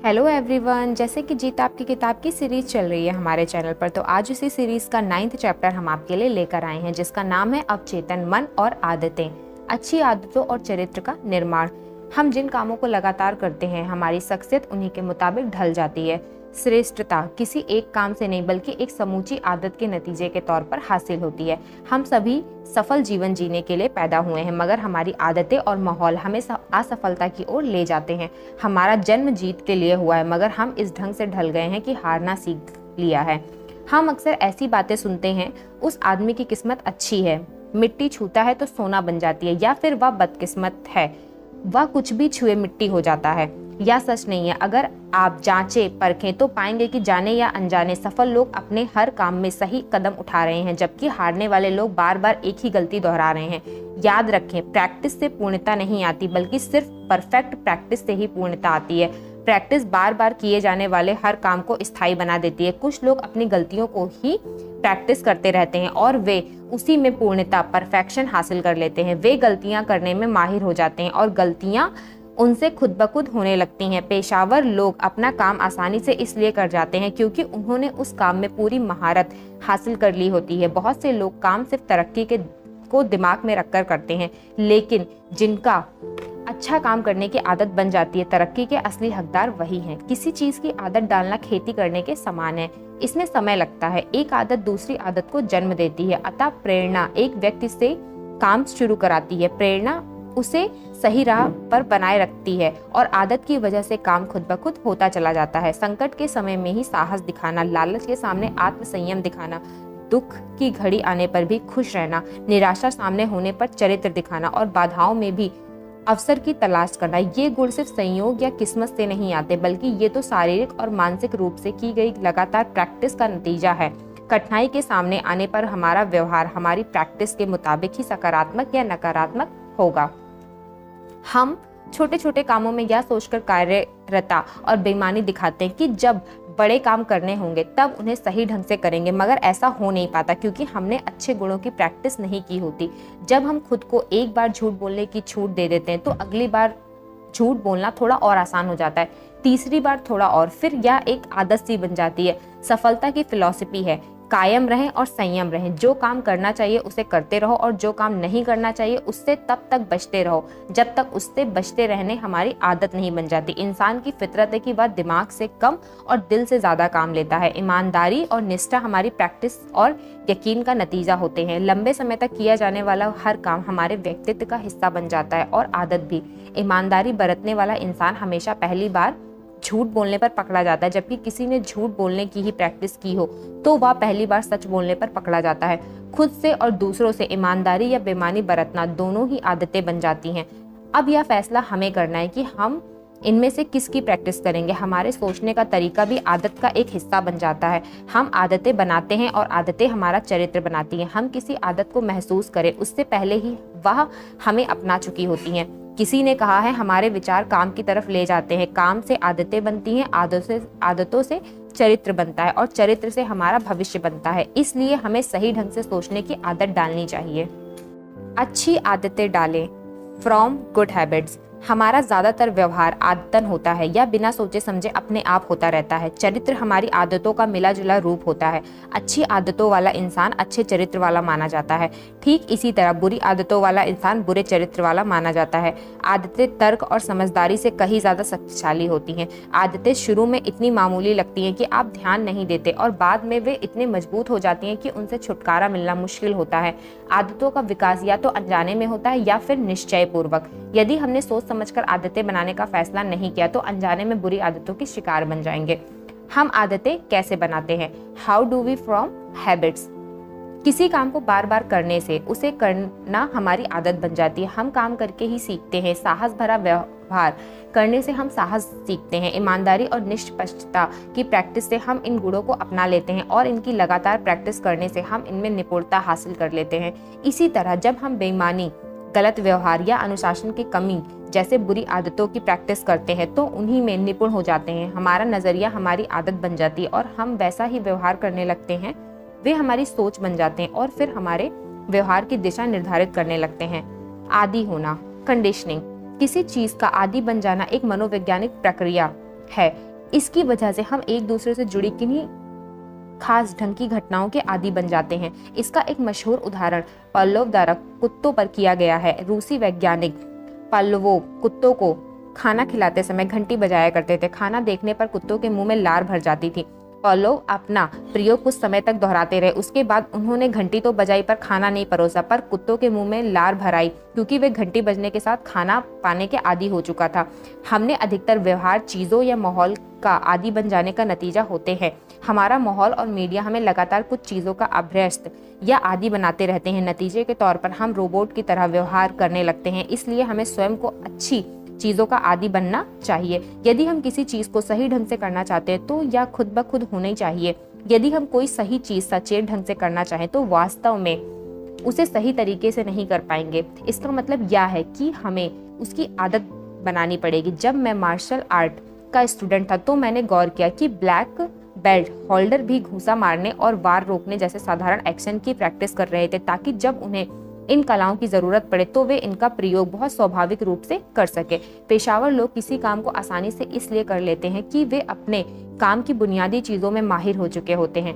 Hello everyone, जैसे कि जीत आपकी किताब की सीरीज चल रही है हमारे चैनल पर, तो आज उसी सीरीज का 9th चैप्टर हम आपके लिए लेकर आए हैं, जिसका नाम है अवचेतन मन और आदतें, अच्छी आदतों और चरित्र का निर्माण। हम जिन कामों को लगातार करते हैं, हमारी शख्सियत उन्हीं के मुताबिक ढल जाती है। श्रेष्ठता किसी एक काम से नहीं बल्कि एक समूची आदत के नतीजे के तौर पर हासिल होती है। हम सभी सफल जीवन जीने के लिए पैदा हुए हैं, मगर हमारी आदतें और माहौल हमें असफलता की ओर ले जाते हैं। हमारा जन्म जीत के लिए हुआ है, मगर हम इस ढंग से ढल गए हैं कि हारना सीख लिया है। हम अक्सर ऐसी बातें सुनते हैं, उस आदमी की किस्मत अच्छी है, मिट्टी छूता है तो सोना बन जाती है, या फिर वह बदकिस्मत है, वह कुछ भी छुए मिट्टी हो जाता है। यह सच नहीं है। अगर आप जांचें परखें तो पाएंगे कि जाने या अनजाने सफल लोग अपने हर काम में सही कदम उठा रहे हैं, जबकि हारने वाले लोग बार बार एक ही गलती दोहरा रहे हैं। याद रखें, प्रैक्टिस से पूर्णता नहीं आती, बल्कि सिर्फ परफेक्ट प्रैक्टिस से ही पूर्णता आती है। प्रैक्टिस बार बार किए जाने वाले हर काम को स्थायी बना देती है। कुछ लोग अपनी गलतियों को ही प्रैक्टिस करते रहते हैं और वे उसी में पूर्णता, परफेक्शन हासिल कर लेते हैं। वे गलतियां करने में माहिर हो जाते हैं और गलतियां उनसे खुद ब खुद होने लगती हैं। पेशावर लोग अपना काम आसानी से इसलिए कर जाते हैं क्योंकि उन्होंने उस काम में पूरी महारत हासिल कर ली होती है। बहुत से लोग काम सिर्फ तरक्की को दिमाग में रखकर करते हैं, लेकिन जिनका अच्छा काम करने की आदत बन जाती है, तरक्की के असली हकदार वही हैं। किसी चीज की आदत डालना खेती करने के समान है। इसमें समय लगता है। एक आदत दूसरी आदत को जन्म देती है। अतः प्रेरणा एक व्यक्ति से काम शुरू कराती है। प्रेरणा उसे सही राह पर बनाए रखती है और आदत की वजह से काम खुद ब खुद होता चला जाता है। संकट के समय में ही साहस दिखाना, लालच के सामने आत्मसंयम दिखाना, दुख की घड़ी आने पर भी खुश रहना, निराशा सामने होने पर चरित्र दिखाना और बाधाओं में भी अवसर की तलाश करना, ये गुण सिर्फ संयोग या किस्मत से नहीं आते, बल्कि ये तो शारीरिक और मानसिक रूप से की गई लगातार प्रैक्टिस का नतीजा है। कठिनाई के सामने आने पर हमारा व्यवहार हमारी प्रैक्टिस के मुताबिक ही सकारात्मक या नकारात्मक होगा। हम छोटे छोटे कामों में यह सोचकर कार्यरता और बेईमानी दिखाते हैं कि जब बड़े काम करने होंगे तब उन्हें सही ढंग से करेंगे, मगर ऐसा हो नहीं पाता क्योंकि हमने अच्छे गुणों की प्रैक्टिस नहीं की होती। जब हम खुद को एक बार झूठ बोलने की छूट दे देते हैं तो अगली बार झूठ बोलना थोड़ा और आसान हो जाता है, तीसरी बार थोड़ा और, फिर यह एक आदत सी बन जाती है। सफलता की फिलॉसफी है कायम रहें और संयम रहें। जो काम करना चाहिए उसे करते रहो और जो काम नहीं करना चाहिए उससे तब तक बचते रहो जब तक उससे बचते रहने हमारी आदत नहीं बन जाती। इंसान की फितरत है कि वह दिमाग से कम और दिल से ज्यादा काम लेता है। ईमानदारी और निष्ठा हमारी प्रैक्टिस और यकीन का नतीजा होते हैं। लंबे समय तक किया जाने वाला हर काम हमारे व्यक्तित्व का हिस्सा बन जाता है और आदत भी। ईमानदारी बरतने वाला इंसान हमेशा पहली बार झूठ बोलने पर पकड़ा जाता है, जबकि किसी ने झूठ बोलने की ही प्रैक्टिस की हो तो वह पहली बार सच बोलने पर पकड़ा जाता है। खुद से और दूसरों से ईमानदारी या बेईमानी बरतना दोनों ही आदतें बन जाती हैं। अब यह फैसला हमें करना है कि हम इनमें से किसकी प्रैक्टिस करेंगे। हमारे सोचने का तरीका भी आदत का एक हिस्सा बन जाता है। हम आदतें बनाते हैं और आदतें हमारा चरित्र बनाती हैं। हम किसी आदत को महसूस करें उससे पहले ही वह हमें अपना चुकी होती हैं। किसी ने कहा है, हमारे विचार काम की तरफ ले जाते हैं, काम से आदतें बनती हैं, आदतों से चरित्र बनता है और चरित्र से हमारा भविष्य बनता है। इसलिए हमें सही ढंग से सोचने की आदत डालनी चाहिए। अच्छी आदतें डालें फ्रॉम गुड हैबिट्स। हमारा ज्यादातर व्यवहार आदतन होता है या बिना सोचे समझे अपने आप होता रहता है। चरित्र हमारी आदतों का मिला जुला रूप होता है। अच्छी आदतों वाला इंसान अच्छे चरित्र वाला माना जाता है। ठीक इसी तरह बुरी आदतों वाला इंसान बुरे चरित्र वाला माना जाता है। आदतें तर्क और समझदारी से कहीं ज्यादा शक्तिशाली होती हैं। आदतें शुरू में इतनी मामूली लगती हैं कि आप ध्यान नहीं देते और बाद में वे इतने मजबूत हो जाती हैं कि उनसे छुटकारा मिलना मुश्किल होता है। आदतों का विकास या तो अनजाने में होता है या फिर निश्चय पूर्वक। यदि हमने सोच समझकर आदतें बनाने का फैसला नहीं किया तो अनजाने में बुरी आदतों की शिकार बन जाएंगे। हम आदतें कैसे बनाते हैं? How do we form habits. किसी काम को बार बार करने से उसे करना हमारी आदत बन जाती है। हम काम करके ही सीखते हैं। साहस भरा व्यवहार करने से हम साहस सीखते हैं। ईमानदारी और निष्पक्षता की प्रैक्टिस से हम इन गुणों को अपना लेते हैं और इनकी लगातार प्रैक्टिस करने से हम इनमें निपुणता हासिल कर लेते हैं। इसी तरह जब हम बेईमानी, गलत व्यवहार या अनुशासन की कमी जैसे बुरी आदतों की प्रैक्टिस करते हैं तो उन्हीं में निपुण हो जाते हैं। हमारा नजरिया हमारी आदत बन जाती है और हम वैसा ही व्यवहार करने लगते हैं। वे हमारी सोच बन जाते हैं और फिर हमारे व्यवहार की दिशा निर्धारित करने लगते हैं। आदी होना, कंडीशनिंग। किसी चीज का आदी बन जाना एक मनोवैज्ञानिक प्रक्रिया है। इसकी वजह से हम एक दूसरे से जुड़ी किन्हीं खास ढंग की घटनाओं के आदी बन जाते हैं। इसका एक मशहूर उदाहरण पाव्लोव द्वारा कुत्तों पर किया गया है। रूसी वैज्ञानिक पाव्लोव कुत्तों को खाना खिलाते समय घंटी बजाया करते थे। खाना देखने पर कुत्तों के मुंह में लार भर जाती थी। पाव्लोव अपना प्रयोग कुछ समय तक दोहराते रहे। उसके बाद उन्होंने घंटी तो बजाई पर खाना नहीं परोसा, पर कुत्तों के मुंह में लार भर आई, क्योंकि वे घंटी बजने के साथ खाना पाने के आदी हो चुका था। हमने अधिकतर व्यवहार चीजों या माहौल का आदी बन जाने का नतीजा होते हैं। हमारा माहौल और मीडिया हमें लगातार कुछ चीजों का अभ्यस्त या आदी बनाते रहते हैं। नतीजे के तौर पर हम रोबोट की तरह व्यवहार करने लगते हैं। इसलिए हमें स्वयं को अच्छी चीजों का आदी बनना चाहिए। यदि हम किसी चीज को सही ढंग से करना चाहते हैं तो यह खुद ब खुद होना ही चाहिए। यदि हम कोई सही चीज सचेत ढंग से करना चाहें तो वास्तव में उसे सही तरीके से नहीं कर पाएंगे। इसका मतलब यह है कि हमें उसकी आदत बनानी पड़ेगी। जब मैं मार्शल आर्ट का स्टूडेंट था तो मैंने गौर किया कि ब्लैक बेल्ट होल्डर भी घूंसा मारने और वार रोकने जैसे साधारण एक्शन की प्रैक्टिस कर रहे थे, ताकि जब उन्हें इन कलाओं की जरूरत पड़े तो वे इनका प्रयोग बहुत स्वाभाविक रूप से कर सके। पेशावर लोग किसी काम को आसानी से इसलिए कर लेते हैं कि वे अपने काम की बुनियादी चीजों में माहिर हो चुके होते हैं।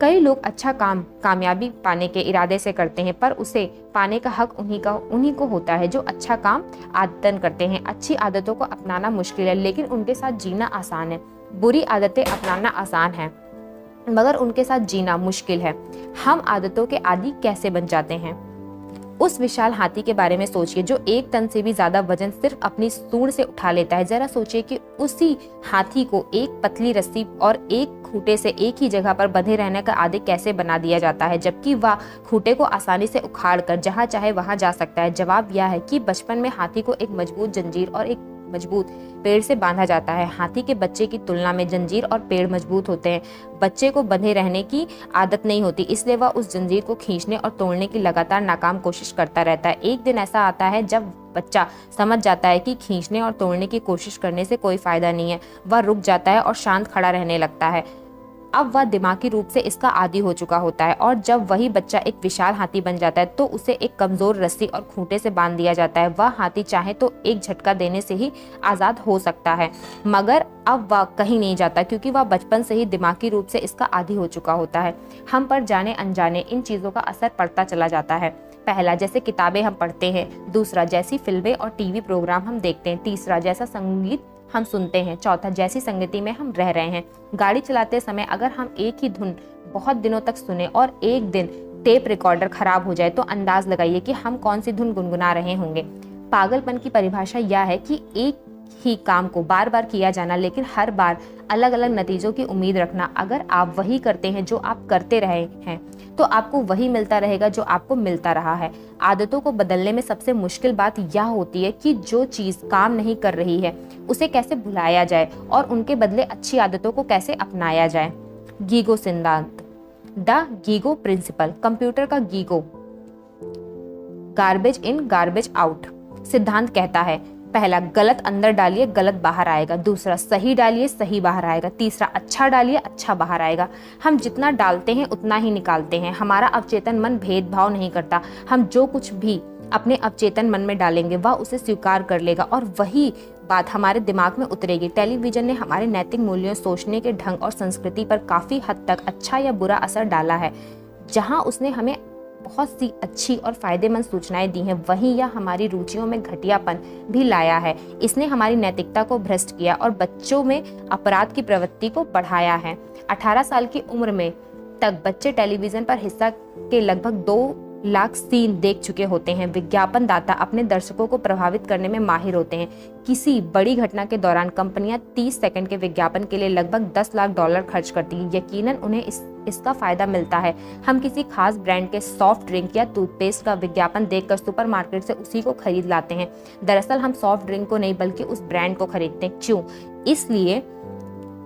कई लोग अच्छा काम कामयाबी पाने के इरादे से करते हैं, पर उसे पाने का हक उन्हीं को होता है जो अच्छा काम आदतन करते हैं। अच्छी आदतों को अपनाना मुश्किल है, लेकिन उनके साथ जीना आसान है। बुरी आदतें अपनाना आसान है, मगर उनके साथ जीना मुश्किल है। हम आदतों के आदी कैसे बन जाते हैं? उस विशाल हाथी के बारे में सोचिए जो 1 टन से भी ज्यादा वजन सिर्फ अपनी सूंड से उठा लेता है। जरा सोचिए कि उसी हाथी को एक पतली रस्सी और एक खूंटे से एक ही जगह पर बंधे रहने का आदी कैसे बना दिया जाता है, जबकि वह खूंटे को आसानी से उखाड़कर जहां चाहे वहां जा सकता है। जवाब यह है कि बचपन में हाथी को एक मजबूत जंजीर और एक मजबूत पेड़ से बांधा जाता है। हाथी के बच्चे की तुलना में जंजीर और पेड़ मजबूत होते हैं। बच्चे को बंधे रहने की आदत नहीं होती, इसलिए वह उस जंजीर को खींचने और तोड़ने की लगातार नाकाम कोशिश करता रहता है। एक दिन ऐसा आता है जब बच्चा समझ जाता है कि खींचने और तोड़ने की कोशिश करने से कोई फायदा नहीं है। वह रुक जाता है और शांत खड़ा रहने लगता है। अब वह दिमागी रूप से इसका आदी हो चुका होता है, और जब वही बच्चा एक विशाल हाथी बन जाता है तो उसे एक कमजोर रस्सी और खूंटे से बांध दिया जाता है। वह हाथी चाहे तो एक झटका देने से ही आजाद हो सकता है, मगर अब वह कहीं नहीं जाता, क्योंकि वह बचपन से ही दिमागी रूप से इसका आदी हो चुका होता है। हम पर जाने अनजाने इन चीजों का असर पड़ता चला जाता है। पहला, जैसे किताबें हम पढ़ते हैं। दूसरा, जैसी फिल्में और टीवी प्रोग्राम हम देखते हैं। तीसरा, जैसा संगीत हम सुनते हैं। चौथा, जैसी संगति में हम रह रहे हैं। गाड़ी चलाते समय अगर हम एक ही धुन बहुत दिनों तक सुने और एक दिन टेप रिकॉर्डर खराब हो जाए तो अंदाज लगाइए कि हम कौन सी धुन गुनगुना रहे होंगे। पागलपन की परिभाषा यह है कि एक ही काम को बार बार किया जाना, लेकिन हर बार अलग अलग नतीजों की उम्मीद रखना। अगर आप वही करते हैं जो आप करते रहे हैं तो आपको वही मिलता रहेगा जो आपको मिलता रहा है। आदतों को बदलने में सबसे मुश्किल बात यह होती है कि जो चीज काम नहीं कर रही है उसे कैसे भुलाया जाए और उनके बदले अच्छी आदतों को कैसे अपनाया जाए। गीगो सिद्धांत, द गीगो प्रिंसिपल। कंप्यूटर का GIGO, garbage in garbage out सिद्धांत कहता है, पहला, गलत अंदर डालिए गलत बाहर आएगा। दूसरा, सही डालिए सही बाहर आएगा। तीसरा, अच्छा डालिए अच्छा बाहर आएगा। हम जितना डालते हैं उतना ही निकालते हैं। हमारा अवचेतन मन भेदभाव नहीं करता। हम जो कुछ भी अपने अवचेतन मन में डालेंगे वह उसे स्वीकार कर लेगा और वही बात हमारे दिमाग में उतरेगी। टेलीविजन ने हमारे नैतिक मूल्यों, सोचने के ढंग और संस्कृति पर काफी हद तक अच्छा या बुरा असर डाला है। जहां उसने हमें बहुत सी अच्छी और फायदेमंद सूचनाएं दी हैं, वहीं यह हमारी रुचियों में घटियापन भी लाया है। इसने हमारी नैतिकता को भ्रष्ट किया और बच्चों में अपराध की प्रवृत्ति को बढ़ाया है। 18 साल की उम्र में तक बच्चे टेलीविजन पर हिस्सा के लगभग 2 लाख सीन देख चुके होते हैं। विज्ञापन दाता अपने दर्शकों को प्रभावित करने में माहिर होते हैं। किसी बड़ी घटना के दौरान कंपनियां 30 सेकंड के विज्ञापन के लिए लगभग $10 लाख खर्च करती हैं। यकीनन उन्हें इसका फायदा मिलता है। हम किसी खास ब्रांड के सॉफ्ट ड्रिंक या टूथपेस्ट का विज्ञापन देखकर सुपरमार्केट से उसी को खरीद लाते हैं। दरअसल हम सॉफ्ट ड्रिंक को नहीं बल्कि उस ब्रांड को खरीदते हैं। क्यों? इसलिए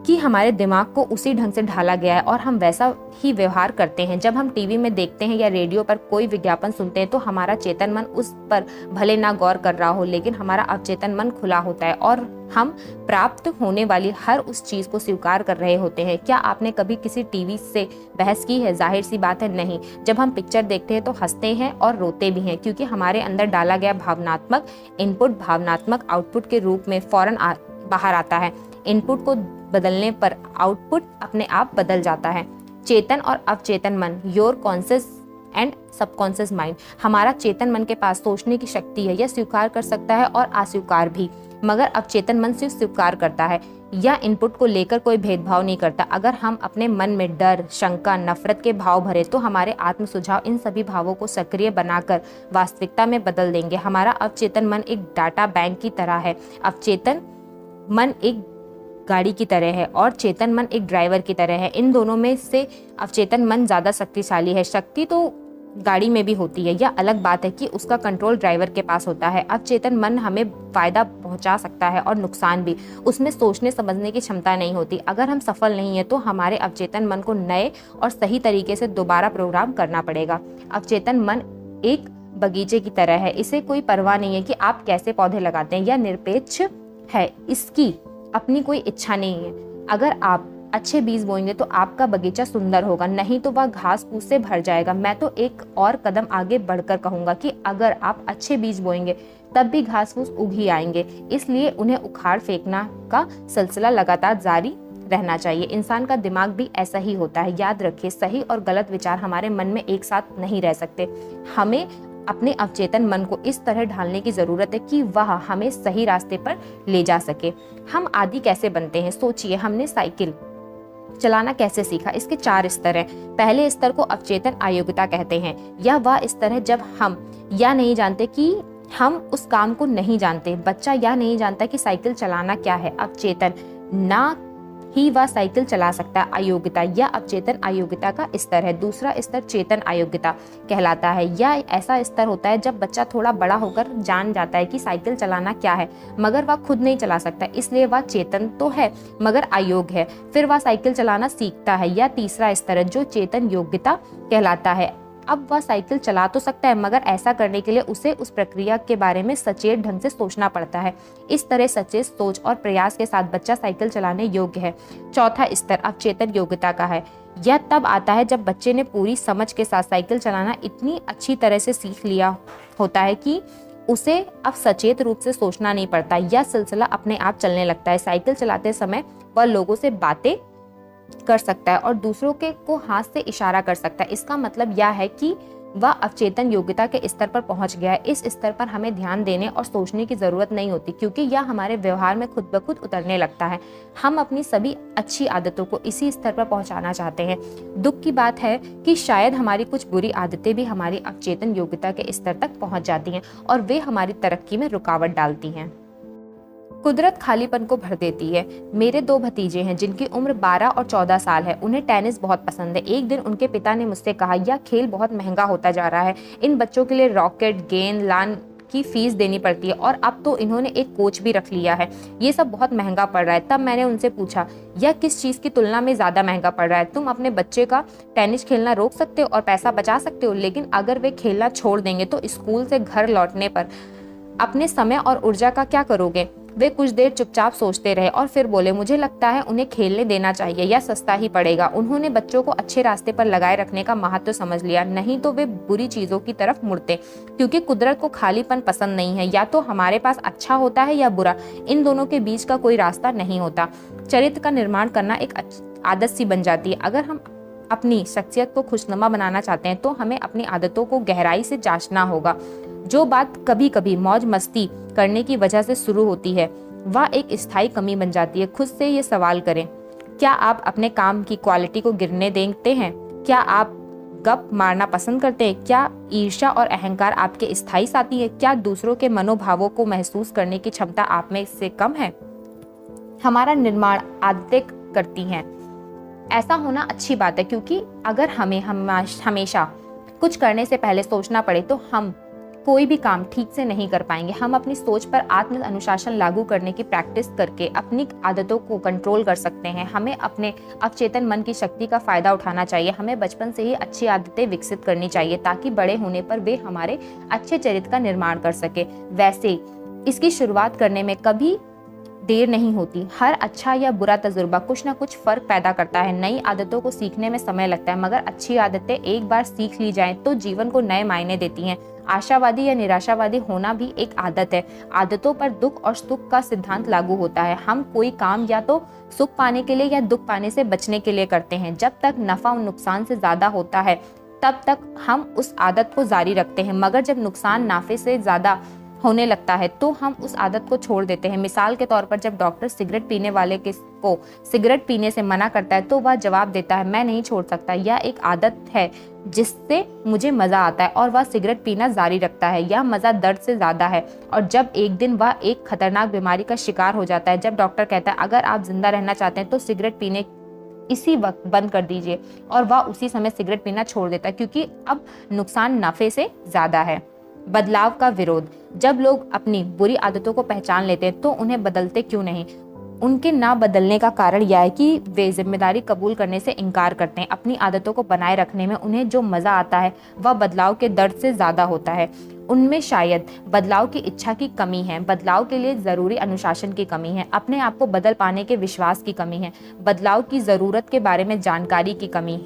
कि हमारे दिमाग को उसी ढंग से ढाला गया है और हम वैसा ही व्यवहार करते हैं। जब हम टीवी में देखते हैं या रेडियो पर कोई विज्ञापन सुनते हैं तो हमारा चेतन मन उस पर भले ना गौर कर रहा हो, लेकिन हमारा अवचेतन मन खुला होता है और हम प्राप्त होने वाली हर उस चीज को स्वीकार कर रहे होते हैं। क्या आपने कभी किसी टीवी से बहस की है? जाहिर सी बात है, नहीं। जब हम पिक्चर देखते हैं तो हंसते हैं और रोते भी हैं, क्योंकि हमारे अंदर डाला गया भावनात्मक इनपुट भावनात्मक आउटपुट के रूप में फौरन बाहर आता है। इनपुट को बदलने पर आउटपुट अपने आप बदल जाता है। चेतन और अवचेतन मन, your conscious and subconscious mind. हमारा चेतन मन के पास सोचने की शक्ति है, यह स्वीकार कर सकता है और अस्वीकार भी, मगर अवचेतन मन सिर्फ स्वीकार करता है। यह इनपुट को लेकर कोई भेदभाव नहीं करता। अगर हम अपने मन में डर, शंका, नफरत के भाव भरे तो हमारे आत्म सुझाव इन सभी भावों को सक्रिय बनाकर वास्तविकता में बदल देंगे। हमारा अवचेतन मन एक डाटा बैंक की तरह है। अवचेतन मन एक गाड़ी की तरह है और चेतन मन एक ड्राइवर की तरह है। इन दोनों में से अवचेतन मन ज़्यादा शक्तिशाली है। शक्ति तो गाड़ी में भी होती है, यह अलग बात है कि उसका कंट्रोल ड्राइवर के पास होता है। अवचेतन मन हमें फायदा पहुंचा सकता है और नुकसान भी। उसमें सोचने समझने की क्षमता नहीं होती। अगर हम सफल नहीं है तो हमारे अवचेतन मन को नए और सही तरीके से दोबारा प्रोग्राम करना पड़ेगा। अवचेतन मन एक बगीचे की तरह है। इसे कोई परवाह नहीं है कि आप कैसे पौधे लगाते हैं। यह निरपेक्ष है, इसकी अपनी कोई इच्छा नहीं है। अगर आप अच्छे बीज बोएंगे तो आपका बगीचा सुंदर होगा, नहीं तो वह घास फूस से भर जाएगा। मैं तो एक और कदम आगे बढ़कर कहूंगा कि अगर आप अच्छे बीज बोएंगे तब भी घास फूस उग ही आएंगे, इसलिए उन्हें उखाड़ फेंकना का सिलसिला लगातार जारी रहना चाहिए। इंसान का दिमाग भी ऐसा ही होता है। याद रखिए, सही और गलत विचार हमारे मन में एक साथ नहीं रह सकते। हमें अपने अवचेतन मन को इस तरह ढालने की जरूरत है कि वह हमें सही रास्ते पर ले जा सके। हम आदी कैसे बनते हैं? सोचिए, हमने साइकिल चलाना कैसे सीखा? इसके 4 स्तर हैं। पहले स्तर को अवचेतन अयोग्यता कहते हैं। यह वह स्तर है जब हम यह नहीं जानते कि हम उस काम को नहीं जानते। बच्चा यह नहीं जानता कि साइकिल चलाना क्या है। अवचेतन ना ही वह साइकिल चला सकता है। अयोग्यता, यह अवचेतन अयोग्यता का स्तर है। दूसरा स्तर चेतन अयोग्यता कहलाता है। यह ऐसा स्तर होता है जब बच्चा थोड़ा बड़ा होकर जान जाता है कि साइकिल चलाना क्या है, मगर वह खुद नहीं चला सकता, इसलिए वह चेतन तो है मगर अयोग्य है। फिर वह साइकिल चलाना सीखता है। यह तीसरा स्तर है जो चेतन योग्यता कहलाता है। अब वह साइकिल चला तो सकता है, मगर ऐसा करने के लिए उसे उस प्रक्रिया के बारे में सचेत ढंग से सोचना पड़ता है। इस तरह सचेत सोच और प्रयास के साथ बच्चा साइकिल चलाने योग्य है। चौथा स्तर अवचेतन योग्यता का है। यह तब आता है जब बच्चे ने पूरी समझ के साथ साइकिल चलाना इतनी अच्छी तरह से सीख लिया होता है कि उसे अब सचेत रूप से सोचना नहीं पड़ता। यह सिलसिला अपने आप चलने लगता है। साइकिल चलाते समय वह लोगों से बातें कर सकता है और दूसरों के को हाथ से इशारा कर सकता है। इसका मतलब यह है कि वह अवचेतन योग्यता के स्तर पर पहुंच गया है। इस स्तर पर हमें ध्यान देने और सोचने की जरूरत नहीं होती, क्योंकि यह हमारे व्यवहार में खुद ब खुद उतरने लगता है। हम अपनी सभी अच्छी आदतों को इसी स्तर पर पहुंचाना चाहते हैं। दुख की बात है कि शायद हमारी कुछ बुरी आदतें भी हमारी अवचेतन योग्यता के स्तर तक पहुंच जाती हैं और वे हमारी तरक्की में रुकावट डालती हैं। कुदरत खालीपन को भर देती है। मेरे 2 भतीजे हैं जिनकी उम्र 12 और 14 साल है। उन्हें टेनिस बहुत पसंद है। एक दिन उनके पिता ने मुझसे कहा, यह खेल बहुत महंगा होता जा रहा है। इन बच्चों के लिए रॉकेट, गेंद, लान की फीस देनी पड़ती है और अब तो इन्होंने एक कोच भी रख लिया है। ये सब बहुत महंगा पड़ रहा है। तब मैंने उनसे पूछा, यह किस चीज़ की तुलना में ज़्यादा महंगा पड़ रहा है? तुम अपने बच्चे का टेनिस खेलना रोक सकते हो और पैसा बचा सकते हो, लेकिन अगर वे खेलना छोड़ देंगे तो स्कूल से घर लौटने पर अपने समय और ऊर्जा का क्या करोगे? वे कुछ देर चुपचाप सोचते रहे और फिर बोले, मुझे लगता है उन्हें खेलने देना चाहिए, यह सस्ता ही पड़ेगा। उन्होंने बच्चों को अच्छे रास्ते पर लगाए रखने का महत्व समझ लिया, नहीं तो वे बुरी चीजों की तरफ मुड़ते। क्योंकि कुदरत को खालीपन पसंद नहीं है। या तो हमारे पास अच्छा होता है या बुरा, इन दोनों के बीच का कोई रास्ता नहीं होता। चरित्र का निर्माण करना एक आदत सी बन जाती है। अगर हम अपनी शख्सियत को खुशनुमा बनाना चाहते हैं तो हमें अपनी आदतों को गहराई से जांचना होगा। जो बात कभी कभी मौज मस्ती करने की वजह से शुरू होती है वह एक स्थायी कमी बन जाती है। खुद से ये सवाल करें, क्या आप अपने काम की क्वालिटी को गिरने देते हैं? क्या आप गप मारना पसंद करते हैं? क्या ईर्ष्या और अहंकार आपके स्थायी साथी है? क्या दूसरों के मनोभावों को महसूस करने की क्षमता आप में इससे कम है? हमारा निर्माण आदतें करती हैं। ऐसा होना अच्छी बात है, क्योंकि अगर हमें हमेशा कुछ करने से पहले सोचना पड़े तो हम कोई भी काम ठीक से नहीं कर पाएंगे। हम अपनी सोच पर आत्म अनुशासन लागू करने की प्रैक्टिस करके अपनी आदतों को कंट्रोल कर सकते हैं। हमें अपने अवचेतन मन की शक्ति का फायदा उठाना चाहिए। हमें बचपन से ही अच्छी आदतें विकसित करनी चाहिए ताकि बड़े होने पर वे हमारे अच्छे चरित्र का निर्माण कर सके। वैसे इसकी शुरुआत करने में कभी देर नहीं होती। हर अच्छा या बुरा तजुर्बा कुछ ना कुछ फर्क पैदा करता है। नई आदतों को सीखने में समय लगता है, मगर अच्छी आदतें एक बार सीख ली जाएं तो जीवन को नए मायने देती हैं। आशावादी या निराशावादी होना भी एक आदत है। आदतों पर दुख और सुख का सिद्धांत लागू होता है। हम कोई काम या तो सुख पाने के लिए या दुख पाने से बचने के लिए करते हैं। जब तक नफा और नुकसान से ज्यादा होता है तब तक हम उस आदत को जारी रखते हैं, मगर जब नुकसान नाफे से ज्यादा होने लगता है तो हम उस आदत को छोड़ देते हैं। मिसाल के तौर पर जब डॉक्टर सिगरेट पीने वाले को सिगरेट पीने से मना करता है तो वह जवाब देता है, मैं नहीं छोड़ सकता, यह एक आदत है जिससे मुझे मजा आता है, और वह सिगरेट पीना जारी रखता है। यह मजा दर्द से ज्यादा है। और जब एक दिन वह एक खतरनाक बीमारी का शिकार हो जाता है, जब डॉक्टर कहता है अगर आप जिंदा रहना चाहते हैं तो सिगरेट पीने इसी वक्त बंद कर दीजिए, और वह उसी समय सिगरेट पीना छोड़ देता है, क्योंकि अब नुकसान नफे से ज्यादा है। बदलाव का विरोध। जब लोग अपनी बुरी आदतों को पहचान लेते हैं तो उन्हें बदलते क्यों नहीं? उनके ना बदलने का कारण यह है कि वे जिम्मेदारी कबूल करने से इनकार करते हैं। अपनी आदतों को बनाए रखने में उन्हें जो मजा आता है वह बदलाव के दर्द से ज्यादा होता है। उनमें शायद बदलाव की इच्छा की कमी है, बदलाव के लिए जरूरी अनुशासन की कमी है, अपने आप को बदल पाने के विश्वास की कमी है, बदलाव की जरूरत के बारे में जानकारी की कमी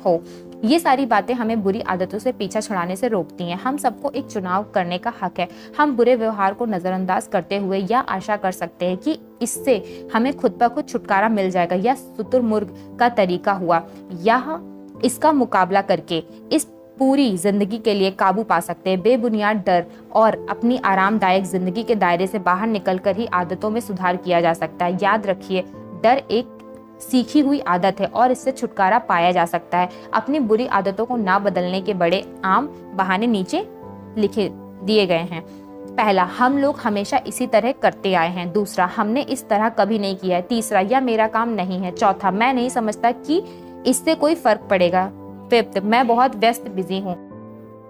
हो। ये सारी बातें हमें बुरी आदतों से पीछा छुड़ाने से रोकती हैं। हम सबको एक चुनाव करने का हक है। हम बुरे व्यवहार को नजरअंदाज करते हुए या आशा कर सकते हैं कि इससे हमें खुद ब खुद छुटकारा मिल जाएगा। यह शुतुरमुर्ग का तरीका हुआ। यह इसका मुकाबला करके इस पूरी जिंदगी के लिए काबू पा सकते हैं। बेबुनियाद डर और अपनी आरामदायक जिंदगी के दायरे से बाहर निकलकर ही आदतों में सुधार किया जा सकता है। याद रखिए, डर एक सीखी हुई आदत है और इससे छुटकारा पाया जा सकता है। अपनी बुरी आदतों को ना बदलने के बड़े आम बहाने नीचे लिखे दिए गए हैं। पहला, हम लोग हमेशा इसी तरह करते आए हैं। दूसरा, हमने इस तरह कभी नहीं किया है। तीसरा, यह मेरा काम नहीं है। चौथा, मैं नहीं समझता कि इससे कोई फर्क पड़ेगा। फिफ्थ, मैं बहुत व्यस्त बिजी हूँ।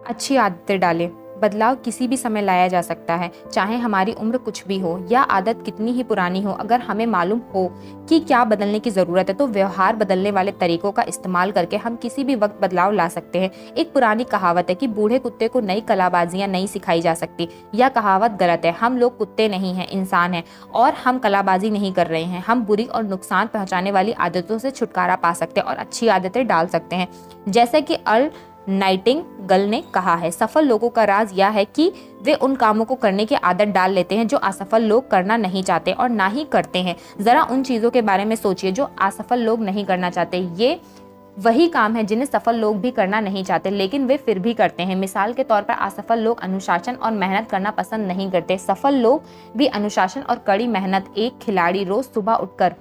अच्छी आदतें डालें। बदलाव किसी भी समय लाया जा सकता है, चाहे हमारी उम्र कुछ भी हो या आदत कितनी ही पुरानी हो। अगर हमें मालूम हो कि क्या बदलने की जरूरत है तो व्यवहार बदलने वाले तरीकों का इस्तेमाल करके हम किसी भी वक्त बदलाव ला सकते हैं। एक पुरानी कहावत है कि बूढ़े कुत्ते को नई कलाबाजियां नहीं सिखाई जा सकती। यह कहावत गलत है। हम लोग कुत्ते नहीं हैं, इंसान हैं, और हम कलाबाजी नहीं कर रहे हैं। हम बुरी और नुकसान पहुंचाने वाली आदतों से छुटकारा पा सकते हैं और अच्छी आदतें डाल सकते हैं। जैसे कि अर्ल नाइटिंगेल ने कहा है, सफल लोगों का राज यह है कि वे उन कामों को करने की आदत डाल लेते हैं जो असफल लोग करना नहीं चाहते और ना ही करते हैं। जरा उन चीजों के बारे में सोचिए जो असफल लोग नहीं करना चाहते। ये वही काम है जिन्हें सफल लोग भी करना नहीं चाहते, लेकिन वे फिर भी करते हैं। मिसाल के तौर पर असफल लोग अनुशासन और मेहनत करना पसंद नहीं करते। सफल लोग भी अनुशासन और कड़ी मेहनत। एक खिलाड़ी रोज सुबह उठकर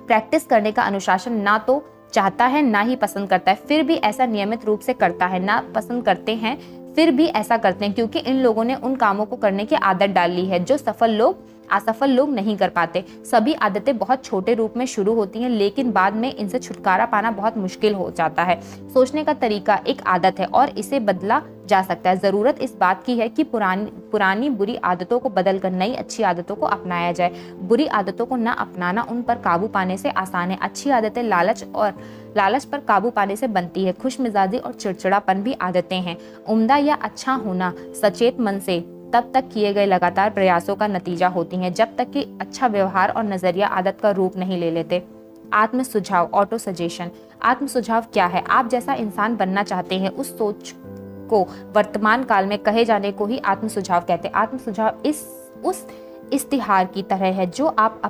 प्रैक्टिस करने का अनुशासन ना तो चाहता है ना ही पसंद करता है, फिर भी ऐसा नियमित रूप से करता है। ना पसंद करते हैं फिर भी ऐसा करते हैं, क्योंकि इन लोगों ने उन कामों को करने की आदत डाल ली है जो असफल लोग नहीं कर पाते। सभी आदतें बहुत छोटे रूप में शुरू होती हैं, लेकिन बाद में इनसे छुटकारा पाना बहुत मुश्किल हो जाता है। सोचने का तरीका एक आदत है और इसे बदला जा सकता है। जरूरत इस बात की है कि पुरानी बुरी आदतों को बदलकर नई अच्छी आदतों को अपनाया जाए। बुरी आदतों को न अपनाना उन पर काबू पाने से आसान है। अच्छी आदतें लालच पर काबू पाने से बनती है। खुशमिजाजी और चिड़चिड़ापन भी आदतें हैं। उम्दा या अच्छा होना सचेत मन से तब तक किए गए लगातार प्रयासों का नतीजा होती हैं, जब तक कि अच्छा व्यवहार और नजरिया आदत का रूप नहीं ले लेते। आत्म सुझाव, ऑटो सजेशन। आत्म सुझाव क्या है? आप जैसा इंसान बनना चाहते हैं उस सोच को वर्तमान काल में कहे जाने को ही आत्म सुझाव कहते हैं। आत्म सुझाव उस इश्तिहार की तरह है जो आप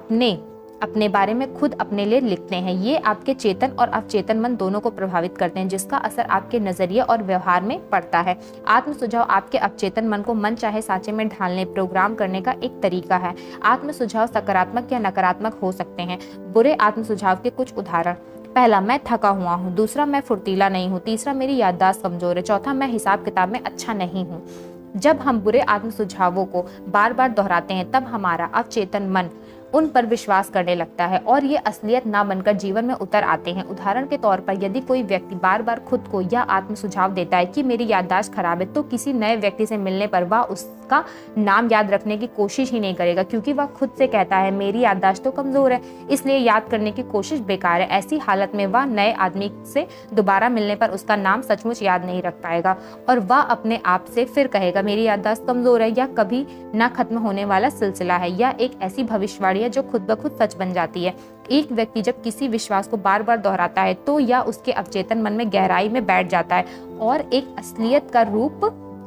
अपने बारे में खुद अपने लिए लिखते हैं। ये आपके चेतन और अवचेतन मन दोनों को प्रभावित करते हैं, जिसका असर आपके नजरिए और व्यवहार में पड़ता है। आत्म सुझाव आपके अवचेतन मन को मन चाहे साँचे में ढालने, प्रोग्राम करने का एक तरीका है। आत्म सुझाव सकारात्मक या नकारात्मक हो सकते हैं। बुरे आत्म सुझाव के कुछ उदाहरण। पहला, मैं थका हुआ हूँ। दूसरा, मैं फुर्तीला नहीं हूँ। तीसरा, मेरी याददाश्त कमजोर है। चौथा, मैं हिसाब किताब में अच्छा नहीं हूँ। जब हम बुरे आत्म सुझावों को बार बार दोहराते हैं तब हमारा अवचेतन मन उन पर विश्वास करने लगता है और ये असलियत ना बनकर जीवन में उतर आते हैं। उदाहरण के तौर पर यदि कोई व्यक्ति बार बार खुद को यह आत्म सुझाव देता है कि मेरी याददाश्त खराब है, तो किसी नए व्यक्ति से मिलने पर वह उसका नाम याद रखने की कोशिश ही नहीं करेगा, क्योंकि वह खुद से कहता है मेरी याददाश्त तो कमजोर है, इसलिए याद करने की कोशिश बेकार है। ऐसी हालत में वह नए आदमी से दोबारा मिलने पर उसका नाम सचमुच याद नहीं रख पाएगा और वह अपने आप से फिर कहेगा मेरी याददाश्त कमजोर है। यह कभी ना खत्म होने वाला सिलसिला है। यह एक ऐसी भविष्यवाणी जो खुद ब खुद सच बन जाती है। एक व्यक्ति जब किसी विश्वास को बार बार दोहराता है तो यह उसके अवचेतन मन में गहराई में बैठ जाता है और एक असलियत का रूप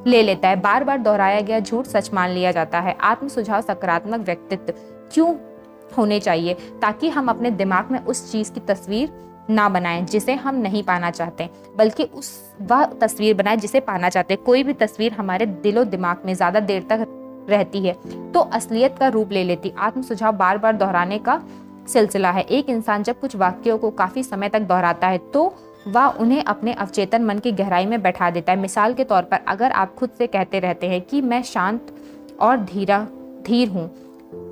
ले लेता है। बार बार दोहराया गया झूठ सच मान लिया जाता है। आत्म सुझाव सकारात्मक व्यक्तित्व क्यों होने चाहिए? ताकि हम अपने दिमाग में उस चीज की तस्वीर ना बनाएं जिसे हम नहीं पाना चाहते, बल्कि वह तस्वीर बनाएं जिसे पाना चाहते हैं। कोई भी तस्वीर हमारे दिलो दिमाग में ज्यादा देर तक रहती है तो असलियत का रूप ले लेती। आत्म सुझाव बार बार दोहराने का सिलसिला है। एक इंसान जब कुछ वाक्यों को काफी समय तक दोहराता है तो वह उन्हें अपने अवचेतन मन की गहराई में बैठा देता है। मिसाल के तौर पर, अगर आप खुद से कहते रहते हैं कि मैं शांत और धीर हूँ,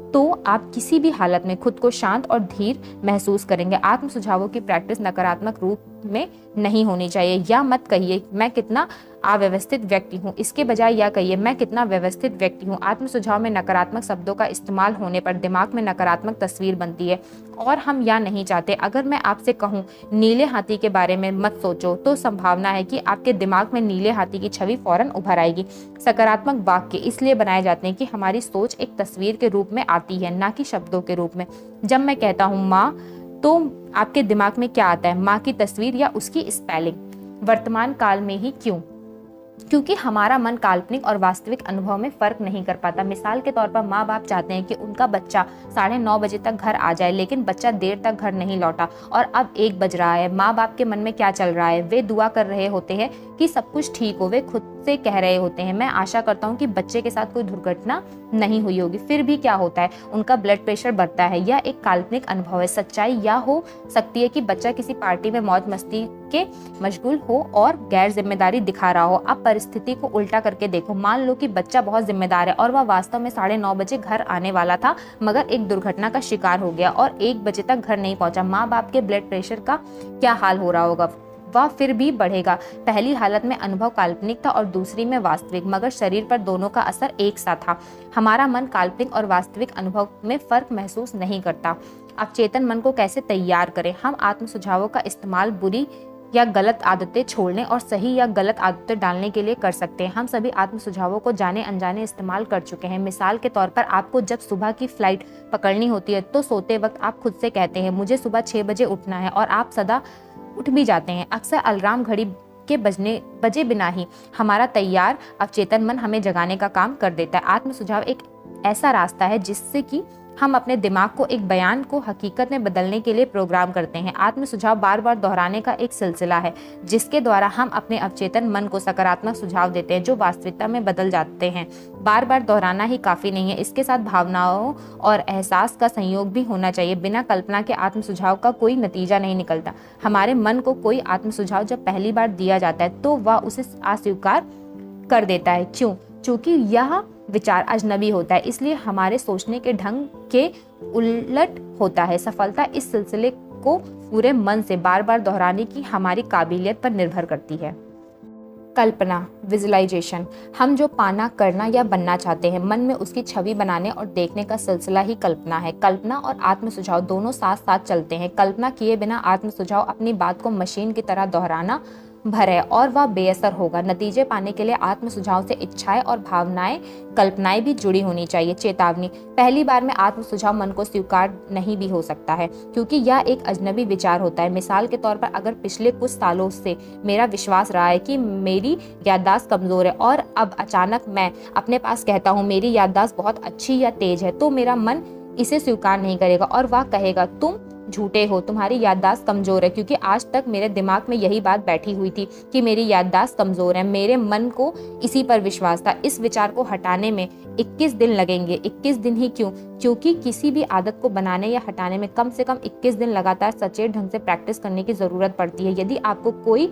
तो आप किसी भी हालत में खुद को शांत और धीर महसूस करेंगे। आत्म सुझावों की प्रैक्टिस नकारात्मक रूप में नहीं होनी चाहिए। या मत कहिए मैं कितना अव्यवस्थित व्यक्ति हूँ, इसके बजाय यह कहिए मैं कितना व्यवस्थित व्यक्ति हूँ। आत्म सुझाव में नकारात्मक शब्दों का इस्तेमाल होने पर दिमाग में नकारात्मक तस्वीर बनती है और हम यह नहीं चाहते। अगर मैं आपसे कहूँ नीले हाथी के बारे में मत सोचो, तो संभावना है कि आपके दिमाग में नीले हाथी की छवि फौरन उभर आएगी। सकारात्मक वाक्य इसलिए बनाए जाते हैं कि हमारी सोच एक तस्वीर के रूप में आती है, ना कि शब्दों के रूप में। जब मैं कहता हूँ माँ, तो आपके दिमाग में क्या आता है? माँ की तस्वीर या उसकी स्पेलिंग? वर्तमान काल में ही क्यों? क्योंकि हमारा मन काल्पनिक और वास्तविक अनुभव में फर्क नहीं कर पाता। मिसाल के तौर पर, माँ बाप चाहते हैं कि उनका बच्चा 9:30 बजे तक घर आ जाए, लेकिन बच्चा देर तक घर नहीं लौटा और अब 1 बज रहा है। माँ बाप के मन में क्या चल रहा है? वे दुआ कर रहे होते हैं कि सब कुछ ठीक हो। वे खुद से कह रहे होते हैं मैं आशा करता हूँ कि बच्चे के साथ कोई दुर्घटना नहीं हुई होगी। फिर भी क्या होता है? उनका ब्लड प्रेशर बढ़ता है। यह एक काल्पनिक अनुभव है। सच्चाई यह हो सकती है कि बच्चा किसी पार्टी में मौज मस्ती के मशगूल हो और गैर जिम्मेदारी दिखा रहा हो। अब परिस्थिति को उल्टा करके देखो। मान लो कि बच्चा बहुत जिम्मेदार है और वह वास्तव में 9:30 बजे घर आने वाला था, मगर एक दुर्घटना का शिकार हो गया और 1 बजे तक घर नहीं पहुंचा। माँ बाप के ब्लड प्रेशर का क्या हाल हो रहा होगा? वह फिर भी बढ़ेगा। पहली हालत में अनुभव काल्पनिक था और दूसरी में वास्तविक, मगर शरीर पर दोनों का असर एक सा था। हमारा मन काल्पनिक और वास्तविक अनुभव में फर्क महसूस नहीं करता। अब चेतन मन को कैसे तैयार करें? हम आत्म सुझावों का इस्तेमाल बुरी या गलत आदतें छोड़ने और सही या गलत आदतें डालने के लिए कर सकते हैं। हम सभी आत्म सुझावों को जाने अनजाने इस्तेमाल कर चुके हैं। मिसाल के तौर पर, आपको जब सुबह की फ्लाइट पकड़नी होती है तो सोते वक्त आप खुद से कहते हैं मुझे सुबह 6 बजे उठना है, और आप सदा उठ भी जाते हैं। अक्सर अलार्म घड़ी के बजे बिना ही हमारा तैयार अवचेतन मन हमें जगाने का काम कर देता है। आत्म सुझाव एक ऐसा रास्ता है जिससे कि हम अपने दिमाग को एक बयान को हकीकत में बदलने के लिए प्रोग्राम करते हैं। आत्म सुझाव बार बार दोहराने का एक सिलसिला है जिसके द्वारा हम अपने अवचेतन मन को सकारात्मक सुझाव देते हैं जो वास्तविकता में बदल जाते हैं। बार बार दोहराना ही काफी नहीं है, इसके साथ भावनाओं और एहसास का संयोग भी होना चाहिए। बिना कल्पना के आत्म सुझाव का कोई नतीजा नहीं निकलता। हमारे मन को कोई आत्म सुझाव जब पहली बार दिया जाता है तो वह उसे अस्वीकार कर देता है। क्यों? क्योंकि यह विचार अजनबी होता है, इसलिए हमारे सोचने के ढंग के उलट होता है। सफलता इस सिलसिले को पूरे मन से बार बार दोहराने की हमारी काबिलियत पर निर्भर करती है। कल्पना, विजुअलाइजेशन, हम जो पाना, करना या बनना चाहते हैं, मन में उसकी छवि बनाने और देखने का सिलसिला ही कल्पना है। कल्पना और आत्म सुझाव दोनों साथ साथ चलते हैं। कल्पना किए बिना आत्म सुझाव अपनी बात को मशीन की तरह दोहराना भर है और वह बेअसर होगा। नतीजे पाने के लिए आत्म सुझाव से इच्छाएं और भावनाएं, कल्पनाएं भी जुड़ी होनी चाहिए। चेतावनी, पहली बार में आत्म सुझाव मन को स्वीकार नहीं भी हो सकता है क्योंकि यह एक अजनबी विचार होता है। मिसाल के तौर पर, अगर पिछले कुछ सालों से मेरा विश्वास रहा है कि मेरी याददाश्त कमजोर है और अब अचानक मैं अपने पास कहता हूँ मेरी याददाश्त बहुत अच्छी या तेज है, तो मेरा मन इसे स्वीकार नहीं करेगा और वह कहेगा तुम झूठे हो, तुम्हारी याददाश्त कमजोर है, क्योंकि आज तक मेरे दिमाग में यही बात बैठी हुई थी कि मेरी याददाश्त कमजोर है। मेरे मन को इसी पर विश्वास था। इस विचार को हटाने में 21 दिन लगेंगे। 21 दिन ही क्यों? क्योंकि किसी भी आदत को बनाने या हटाने में कम से कम 21 दिन लगातार सचेत ढंग से प्रैक्टिस करने की जरूरत पड़ती है। यदि आपको कोई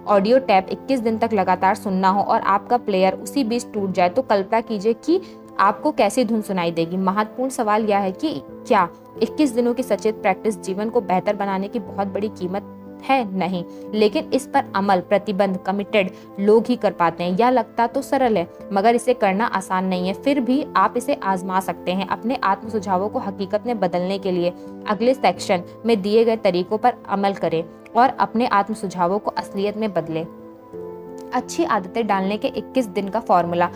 ऑडियो टैप 21 दिन तक लगातार सुनना हो और आपका प्लेयर उसी बीच टूट जाए, तो कल्पना कीजिए कि आपको कैसी धुन सुनाई देगी। महत्वपूर्ण सवाल यह है कि क्या 21 दिनों की सचेत प्रैक्टिस जीवन को बेहतर बनाने की बहुत बड़ी कीमत है? नहीं, लेकिन इस पर अमल, प्रतिबंध, कमिटेड लोग ही कर पाते हैं। यह लगता तो सरल है, मगर इसे करना आसान नहीं है। फिर भी आप इसे आजमा सकते हैं। अपने आत्म सुझावों को हकीकत में बदलने के लिए अगले सेक्शन में दिए गए तरीकों पर अमल करें और अपने आत्म सुझावों को असलियत में बदलें। अच्छी आदतें डालने के 21 दिन का formula.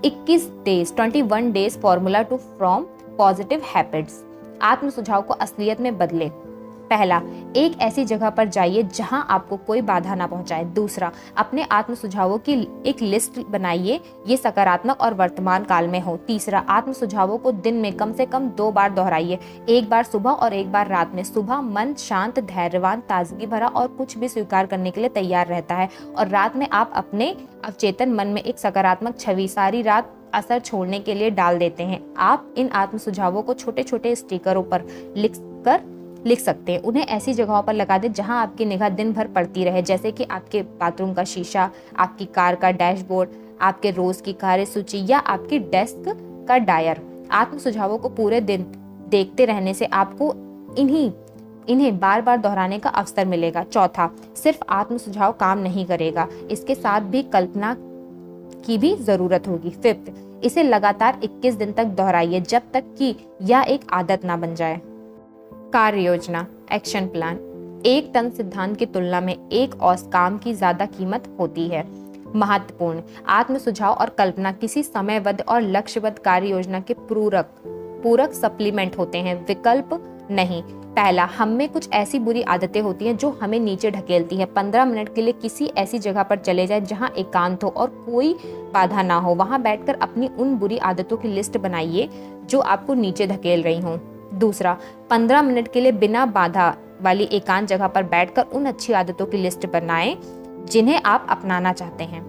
21 days formula to form positive habits. आत्म सुझाव को असलियत में बदले। पहला, एक ऐसी जगह पर जाइए जहां आपको कोई बाधा ना पहुंचाए। दूसरा, अपने आत्म सुझावों की एक लिस्ट बनाइए, ये सकारात्मक और वर्तमान काल में हो। तीसरा, आत्म सुझावों को दिन में कम से कम 2 बार दोहराइए, एक बार सुबह और एक बार रात में। सुबह मन शांत, धैर्यवान, ताजगी भरा और कुछ भी स्वीकार करने के लिए तैयार रहता है, और रात में आप अपने अवचेतन मन में एक सकारात्मक छवि सारी रात असर छोड़ने के लिए डाल देते हैं। आप इन आत्म सुझावों को छोटे छोटे स्टिकरों पर लिख सकते हैं। उन्हें ऐसी जगहों पर लगा दें जहां आपकी निगाह दिन भर पड़ती रहे, जैसे कि आपके बाथरूम का शीशा, आपकी कार का डैशबोर्ड, आपके रोज की कार्य सूची या आपकी डेस्क का डायर। आत्म सुझावों को पूरे दिन देखते रहने से आपको इन्हें बार बार दोहराने का अवसर मिलेगा। चौथा, सिर्फ आत्म सुझाव काम नहीं करेगा, इसके साथ भी कल्पना की भी जरूरत होगी। फिफ्थ, इसे लगातार 21 दिन तक दोहराइए जब तक कि यह एक आदत ना बन जाए। कार्य योजना, एक्शन प्लान। एक तंग सिद्धांत की तुलना में एक औसत काम की ज्यादा कीमत होती है। महत्वपूर्ण, आत्म सुझाव और कल्पना किसी समयबद्ध और लक्ष्यबद्ध कार्य योजना के पूरक सप्लीमेंट होते हैं, विकल्प नहीं। पहला, हम में कुछ ऐसी बुरी आदतें होती हैं जो हमें नीचे ढकेलती हैं। 15 मिनट के लिए किसी ऐसी जगह पर चले जाएं जहां एकांत हो और कोई बाधा ना हो। वहां बैठकर अपनी उन बुरी आदतों की लिस्ट बनाइए जो आपको नीचे धकेल रही हों। दूसरा, 15 मिनट के लिए बिना बाधा वाली एकांत जगह पर बैठकर उन अच्छी आदतों की लिस्ट बनाएं जिन्हें आप अपनाना चाहते हैं।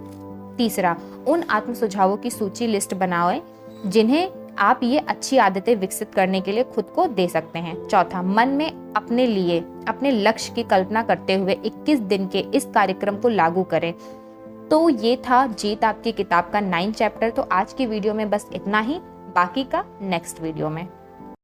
तीसरा, उन आत्म सुझावों की सूची लिस्ट बनाएं जिन्हें आप ये अच्छी आदतें विकसित करने के लिए खुद को दे सकते हैं। चौथा, मन में अपने लक्ष्य की कल्पना करते हुए 21 दिन के इस कार्यक्रम को लागू करें। तो ये था जीत आपकी किताब का 9 चैप्टर। तो आज की वीडियो में बस इतना ही, बाकी का नेक्स्ट वीडियो में।